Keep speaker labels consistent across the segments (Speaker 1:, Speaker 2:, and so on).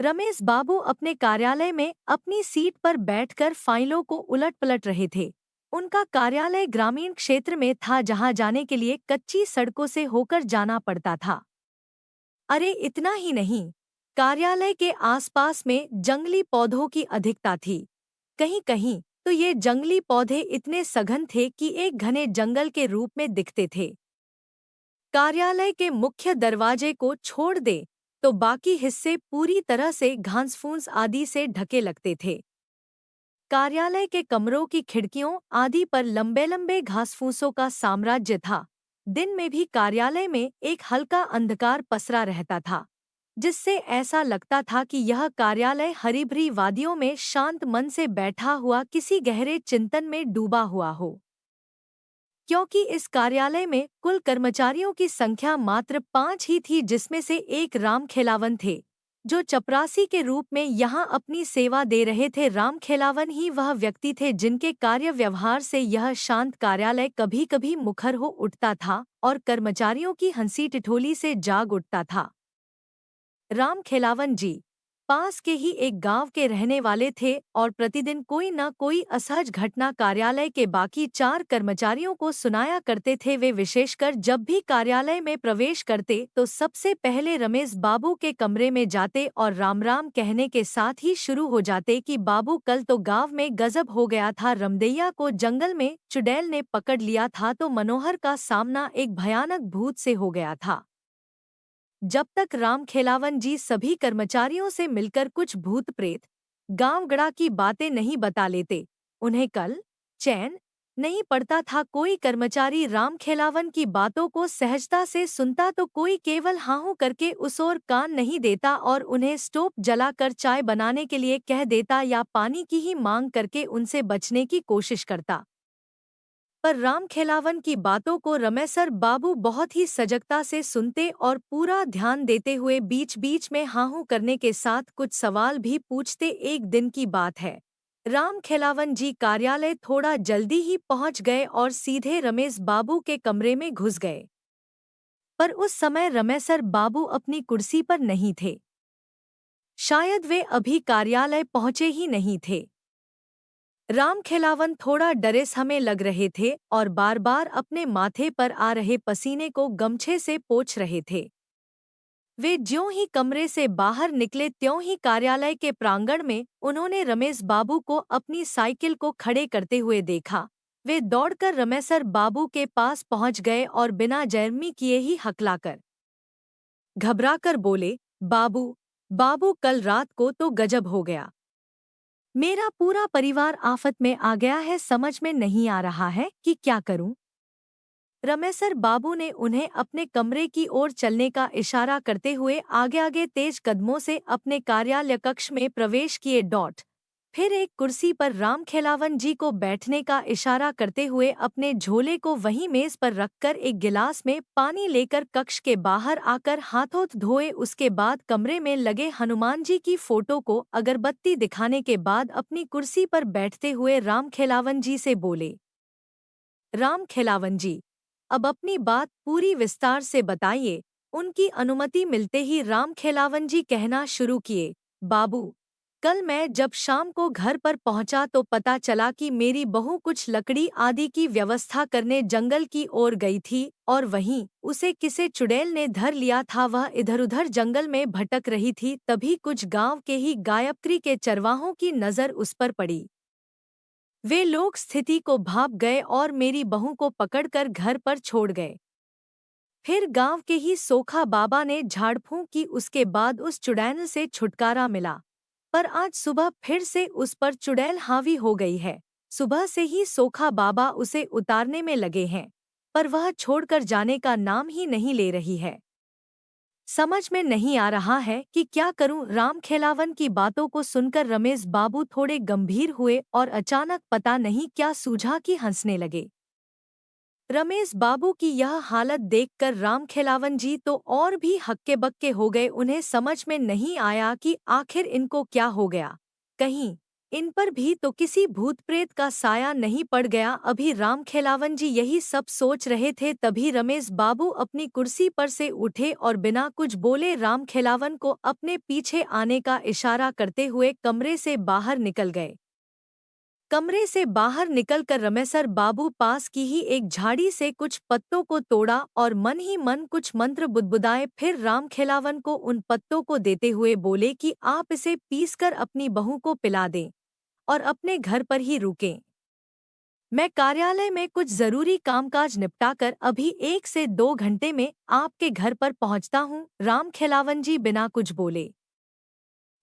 Speaker 1: रमेश बाबू अपने कार्यालय में अपनी सीट पर बैठकर फाइलों को उलट-पलट रहे थे। उनका कार्यालय ग्रामीण क्षेत्र में था जहां जाने के लिए कच्ची सड़कों से होकर जाना पड़ता था। अरे इतना ही नहीं, कार्यालय के आसपास में जंगली पौधों की अधिकता थी। कहीं-कहीं तो ये जंगली पौधे इतने सघन थे कि एक घने जंगल के रूप में दिखते थे। कार्यालय के मुख्य दरवाजे को छोड़ दे तो बाकी हिस्से पूरी तरह से घास-फूस आदि से ढके लगते थे। कार्यालय के कमरों की खिड़कियों आदि पर लंबे-लंबे घास-फूसों का साम्राज्य था। दिन में भी कार्यालय में एक हल्का अंधकार पसरा रहता था, जिससे ऐसा लगता था कि यह कार्यालय हरी-भरी वादियों में शांत मन से बैठा हुआ किसी गहरे चिंतन में डूबा हुआ हो। क्योंकि इस कार्यालय में कुल कर्मचारियों की संख्या मात्र 5 ही थी, जिसमें से एक राम खेलावन थे, जो चपरासी के रूप में यहाँ अपनी सेवा दे रहे थे। राम खेलावन ही वह व्यक्ति थे जिनके कार्य व्यवहार से यह शांत कार्यालय कभी-कभी मुखर हो उठता था और कर्मचारियों की हंसी ठिठोली से जाग उठता था। राम खेलावन जी पास के ही एक गांव के रहने वाले थे और प्रतिदिन कोई न कोई असहज घटना कार्यालय के बाकी 4 कर्मचारियों को सुनाया करते थे। वे विशेषकर जब भी कार्यालय में प्रवेश करते तो सबसे पहले रमेश बाबू के कमरे में जाते और राम राम कहने के साथ ही शुरू हो जाते कि बाबू कल तो गांव में गजब हो गया था। रमदैया को जंगल में चुड़ैल ने पकड़ लिया था तो मनोहर का सामना एक भयानक भूत से हो गया था। जब तक राम खेलावन जी सभी कर्मचारियों से मिलकर कुछ भूत प्रेत गांव-गड़ा की बातें नहीं बता लेते, उन्हें कल चैन नहीं पड़ता था। कोई कर्मचारी राम खेलावन की बातों को सहजता से सुनता तो कोई केवल हाँ करके उस ओर कान नहीं देता और उन्हें स्टोव जलाकर चाय बनाने के लिए कह देता या पानी की ही मांग करके उनसे बचने की कोशिश करता। पर राम खेलावन की बातों को रमेसर बाबू बहुत ही सजगता से सुनते और पूरा ध्यान देते हुए बीच-बीच में हाँ करने के साथ कुछ सवाल भी पूछते। एक दिन की बात है, राम खेलावन जी कार्यालय थोड़ा जल्दी ही पहुंच गए और सीधे रमेश बाबू के कमरे में घुस गए। पर उस समय रमेसर बाबू अपनी कुर्सी पर नहीं थे। शायद वे अभी कार्यालय पहुंचे ही नहीं थे। राम खेलावन थोड़ा डरे हमें लग रहे थे और बार-बार अपने माथे पर आ रहे पसीने को गमछे से पोंछ रहे थे। वे ज्यों ही कमरे से बाहर निकले त्यों ही कार्यालय के प्रांगण में उन्होंने रमेश बाबू को अपनी साइकिल को खड़े करते हुए देखा। वे दौड़कर रमेसर बाबू के पास पहुंच गए और बिना जर्मी किए ही हकलाकर घबराकर बोले, बाबू, बाबू कल रात को तो गजब हो गया। मेरा पूरा परिवार आफत में आ गया है, समझ में नहीं आ रहा है कि क्या करूं। रमेसर बाबू ने उन्हें अपने कमरे की ओर चलने का इशारा करते हुए आगे-आगे तेज कदमों से अपने कार्यालय कक्ष में प्रवेश किए। फिर एक कुर्सी पर राम खेलावन जी को बैठने का इशारा करते हुए अपने झोले को वहीं मेज पर रखकर एक गिलास में पानी लेकर कक्ष के बाहर आकर हाथों धोए। उसके बाद कमरे में लगे हनुमान जी की फोटो को अगरबत्ती दिखाने के बाद अपनी कुर्सी पर बैठते हुए राम खेलावन जी से बोले, राम खेलावन जी, अब अपनी बात पूरी विस्तार से बताइए। उनकी अनुमति मिलते ही राम खेलावन जी कहना शुरू किए, बाबू, कल मैं जब शाम को घर पर पहुंचा तो पता चला कि मेरी बहू कुछ लकड़ी आदि की व्यवस्था करने जंगल की ओर गई थी और वहीं उसे किसी चुड़ैल ने धर लिया था। वह इधर-उधर जंगल में भटक रही थी, तभी कुछ गांव के ही गायत्री के चरवाहों की नजर उस पर पड़ी। वे लोग स्थिति को भांप गए और मेरी बहू को पकड़कर घर पर छोड़ गए। फिर गांव के ही सोखा बाबा ने झाड़ फूंक की, उसके बाद उस चुड़ैल से छुटकारा मिला। पर आज सुबह फिर से उस पर चुड़ैल हावी हो गई है। सुबह से ही सोखा बाबा उसे उतारने में लगे हैं, पर वह छोड़कर जाने का नाम ही नहीं ले रही है। समझ में नहीं आ रहा है कि क्या करूं। राम खेलावन की बातों को सुनकर रमेश बाबू थोड़े गंभीर हुए और अचानक पता नहीं क्या सूझा कि हंसने लगे। रमेश बाबू की यह हालत देखकर राम खेलावन जी तो और भी हक्के बक्के हो गए। उन्हें समझ में नहीं आया कि आखिर इनको क्या हो गया। कहीं इन पर भी तो किसी भूत प्रेत का साया नहीं पड़ गया। अभी राम खेलावन जी यही सब सोच रहे थे, तभी रमेश बाबू अपनी कुर्सी पर से उठे और बिना कुछ बोले राम खेलावन को अपने पीछे आने का इशारा करते हुए कमरे से बाहर निकल गए। कमरे से बाहर निकलकर रमेशर बाबू पास की ही एक झाड़ी से कुछ पत्तों को तोड़ा और मन ही मन कुछ मंत्र बुदबुदाए। फिर राम खेलावन को उन पत्तों को देते हुए बोले कि आप इसे पीसकर अपनी बहू को पिला दें और अपने घर पर ही रुकें। मैं कार्यालय में कुछ जरूरी कामकाज निपटाकर अभी 1 से 2 घंटे में आपके घर पर पहुंचता हूं। राम खेलावन जी बिना कुछ बोले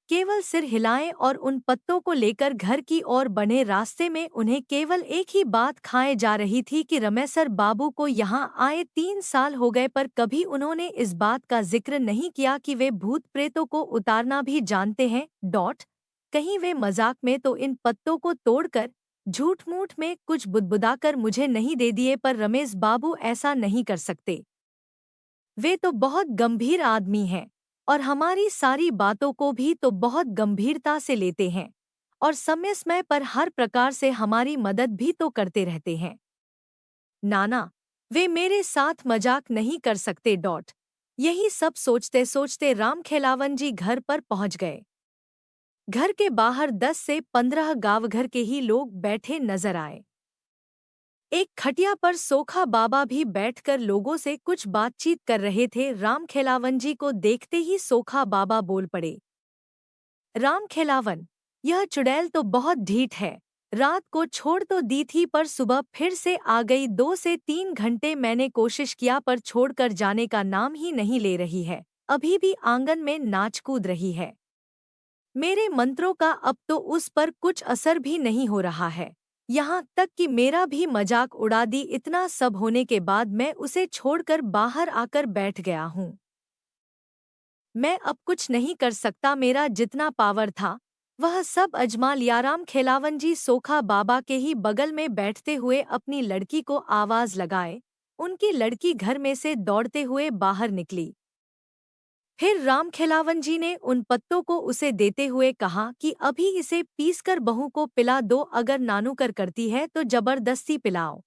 Speaker 1: केवल सिर हिलाए और उन पत्तों को लेकर घर की ओर बढ़े। रास्ते में उन्हें केवल एक ही बात खाए जा रही थी कि रमेशर बाबू को यहाँ आए 3 साल हो गए, पर कभी उन्होंने इस बात का जिक्र नहीं किया कि वे भूत प्रेतों को उतारना भी जानते हैं। कहीं वे मजाक में तो इन पत्तों को तोड़कर झूठ मूठ में कुछ बुदबुदाकर मुझे नहीं दे दिए, पर रमेश बाबू ऐसा नहीं कर सकते। वे तो बहुत गंभीर आदमी हैं और हमारी सारी बातों को भी तो बहुत गंभीरता से लेते हैं और समय समय पर हर प्रकार से हमारी मदद भी तो करते रहते हैं। नाना, वे मेरे साथ मजाक नहीं कर सकते। यही सब सोचते सोचते राम खेलावन जी घर पर पहुंच गए। घर के बाहर 10 से 15 गाँवघर के ही लोग बैठे नजर आए। एक खटिया पर सोखा बाबा भी बैठकर लोगों से कुछ बातचीत कर रहे थे। राम खेलावन जी को देखते ही सोखा बाबा बोल पड़े, राम खेलावन, यह चुड़ैल तो बहुत ढीठ है। रात को छोड़ तो दी थी पर सुबह फिर से आ गई। 2 से 3 घंटे मैंने कोशिश किया पर छोड़कर जाने का नाम ही नहीं ले रही है। अभी भी आंगन में नाच कूद रही है। मेरे मंत्रों का अब तो उस पर कुछ असर भी नहीं हो रहा है, यहाँ तक कि मेरा भी मजाक उड़ा दी। इतना सब होने के बाद मैं उसे छोड़कर बाहर आकर बैठ गया हूँ। मैं अब कुछ नहीं कर सकता। मेरा जितना पावर था वह सब अजमा लिया। राम खेलावन जी सोखा बाबा के ही बगल में बैठते हुए अपनी लड़की को आवाज लगाए। उनकी लड़की घर में से दौड़ते हुए बाहर निकली। फिर राम खेलावन जी ने उन पत्तों को उसे देते हुए कहा कि अभी इसे पीसकर बहू को पिला दो, अगर नानुकर करती है तो जबरदस्ती पिलाओ।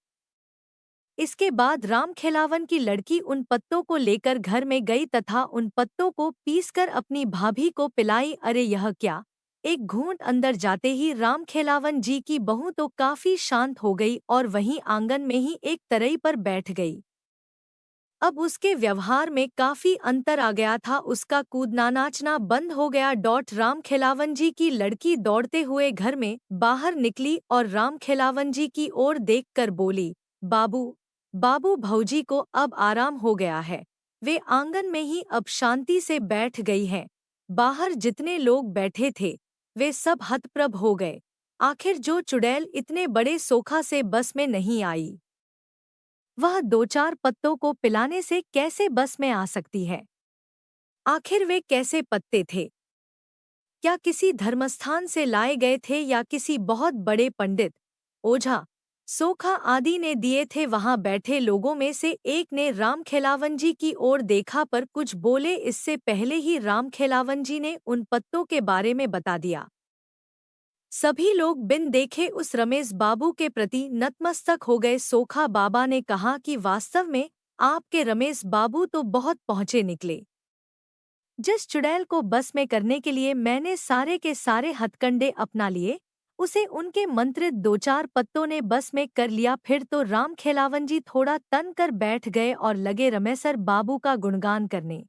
Speaker 1: इसके बाद राम खेलावन की लड़की उन पत्तों को लेकर घर में गई तथा उन पत्तों को पीसकर अपनी भाभी को पिलाई। अरे यह क्या! एक घूंट अंदर जाते ही राम खेलावन जी की बहू तो काफी शांत हो गई और वहीं आंगन में ही एक तरई पर बैठ गई। अब उसके व्यवहार में काफी अंतर आ गया था। उसका कूदना नाचना बंद हो गया। राम खेलावन जी की लड़की दौड़ते हुए घर में बाहर निकली और राम खेलावन जी की ओर देखकर बोली, बाबू, बाबू भौजी को अब आराम हो गया है। वे आंगन में ही अब शांति से बैठ गई हैं। बाहर जितने लोग बैठे थे वे सब हतप्रभ हो गए। आखिर जो चुड़ैल इतने बड़े सोखा से बस में नहीं आई, वह 2-4 पत्तों को पिलाने से कैसे बस में आ सकती है? आखिर वे कैसे पत्ते थे? क्या किसी धर्मस्थान से लाए गए थे या किसी बहुत बड़े पंडित, ओझा, सोखा आदि ने दिए थे? वहां बैठे लोगों में से एक ने राम खेलावन जी की ओर देखा पर कुछ बोले इससे पहले ही राम खेलावन जी ने उन पत्तों के बारे में बता दिया। सभी लोग बिन देखे उस रमेश बाबू के प्रति नतमस्तक हो गए। सोखा बाबा ने कहा कि वास्तव में आपके रमेश बाबू तो बहुत पहुंचे निकले। जिस चुड़ैल को बस में करने के लिए मैंने सारे के सारे हथकंडे अपना लिए, उसे उनके मंत्रित 2-4 पत्तों ने बस में कर लिया। फिर तो राम खेलावन जी थोड़ा तन कर बैठ गए और लगे रमेशर बाबू का गुणगान करने।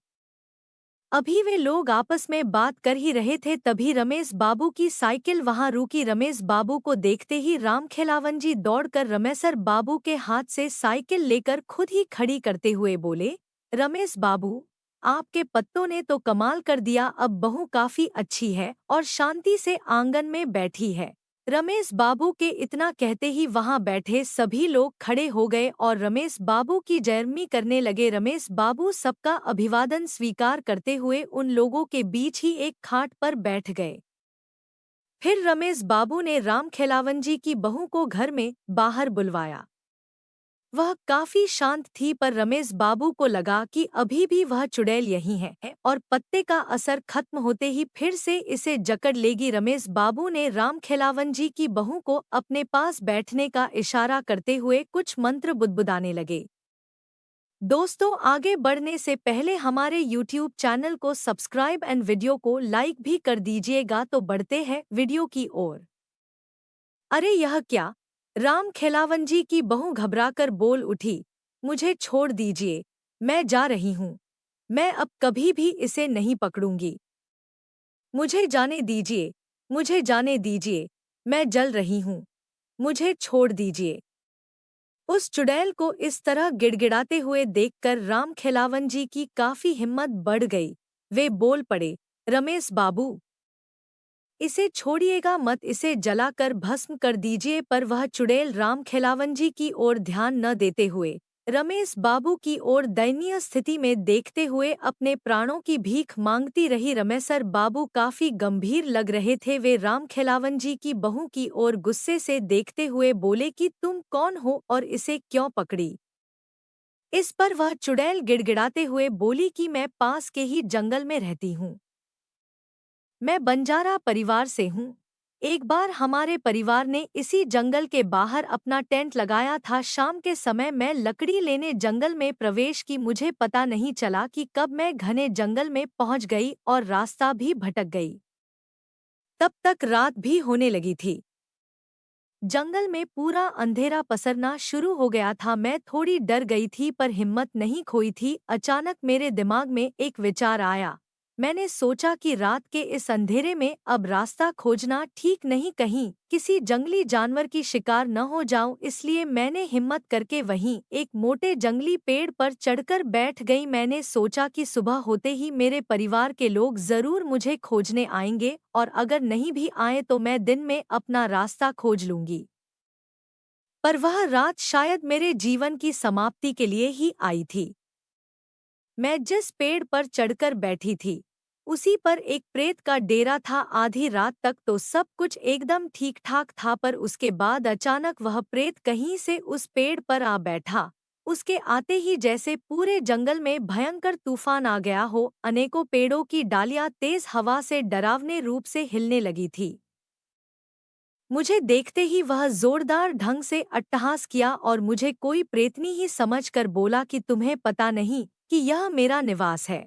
Speaker 1: अभी वे लोग आपस में बात कर ही रहे थे, तभी रमेश बाबू की साइकिल वहां रुकी। रमेश बाबू को देखते ही राम खेलावन जी दौड़कर रमेशर बाबू के हाथ से साइकिल लेकर खुद ही खड़ी करते हुए बोले, रमेश बाबू, आपके पत्तों ने तो कमाल कर दिया। अब बहू काफी अच्छी है और शांति से आंगन में बैठी है। रमेश बाबू के इतना कहते ही वहां बैठे सभी लोग खड़े हो गए और रमेश बाबू की जयरमी करने लगे। रमेश बाबू सबका अभिवादन स्वीकार करते हुए उन लोगों के बीच ही एक खाट पर बैठ गए। फिर रमेश बाबू ने राम खेलावन जी की बहू को घर में बाहर बुलवाया। वह काफी शांत थी, पर रमेश बाबू को लगा कि अभी भी वह चुड़ैल यहीं है और पत्ते का असर खत्म होते ही फिर से इसे जकड़ लेगी। रमेश बाबू ने राम खेलावन जी की बहू को अपने पास बैठने का इशारा करते हुए कुछ मंत्र बुदबुदाने लगे। दोस्तों, आगे बढ़ने से पहले हमारे YouTube चैनल को सब्सक्राइब एंड वीडियो को लाइक भी कर दीजिएगा। तो बढ़ते हैं वीडियो की ओर। अरे यह क्या! राम खेलावन जी की बहू घबराकर बोल उठी, मुझे छोड़ दीजिए, मैं जा रही हूँ। मैं अब कभी भी इसे नहीं पकड़ूंगी। मुझे जाने दीजिए, मुझे जाने दीजिए, मैं जल रही हूँ। मुझे छोड़ दीजिए। उस चुड़ैल को इस तरह गिड़गिड़ाते हुए देखकर राम खेलावन जी की काफी हिम्मत बढ़ गई। वे बोल पड़े, रमेश बाबू, इसे छोड़िएगा मत, इसे जलाकर भस्म कर दीजिए। पर वह चुड़ैल राम खेलावन जी की ओर ध्यान न देते हुए रमेश बाबू की ओर दयनीय स्थिति में देखते हुए अपने प्राणों की भीख मांगती रही। रमेशर बाबू काफी गंभीर लग रहे थे। वे राम खेलावन जी की बहू की ओर गुस्से से देखते हुए बोले कि तुम कौन हो और इसे क्यों पकड़ी? इस पर वह चुड़ैल गिड़गिड़ाते हुए बोली कि मैं पास के ही जंगल में रहती हूँ। मैं बंजारा परिवार से हूँ। एक बार हमारे परिवार ने इसी जंगल के बाहर अपना टेंट लगाया था। शाम के समय मैं लकड़ी लेने जंगल में प्रवेश की। मुझे पता नहीं चला कि कब मैं घने जंगल में पहुंच गई और रास्ता भी भटक गई। तब तक रात भी होने लगी थी। जंगल में पूरा अंधेरा पसरना शुरू हो गया था। मैं थोड़ी डर गई थी, पर हिम्मत नहीं खोई थी। अचानक मेरे दिमाग में एक विचार आया। मैंने सोचा कि रात के इस अंधेरे में अब रास्ता खोजना ठीक नहीं, कहीं किसी जंगली जानवर की शिकार न हो जाऊं। इसलिए मैंने हिम्मत करके वहीं एक मोटे जंगली पेड़ पर चढ़कर बैठ गई। मैंने सोचा कि सुबह होते ही मेरे परिवार के लोग जरूर मुझे खोजने आएंगे, और अगर नहीं भी आए तो मैं दिन में अपना रास्ता खोज लूंगी। पर वह रात शायद मेरे जीवन की समाप्ति के लिए ही आई थी। मैं जिस पेड़ पर चढ़कर बैठी थी, उसी पर एक प्रेत का डेरा था। आधी रात तक तो सब कुछ एकदम ठीक ठाक था, पर उसके बाद अचानक वह प्रेत कहीं से उस पेड़ पर आ बैठा। उसके आते ही जैसे पूरे जंगल में भयंकर तूफान आ गया हो। अनेकों पेड़ों की डालियां तेज हवा से डरावने रूप से हिलने लगी थी। मुझे देखते ही वह जोरदार ढंग से अट्टहास किया और मुझे कोई प्रेतनी ही समझकर बोला कि तुम्हें पता नहीं कि यह मेरा निवास है।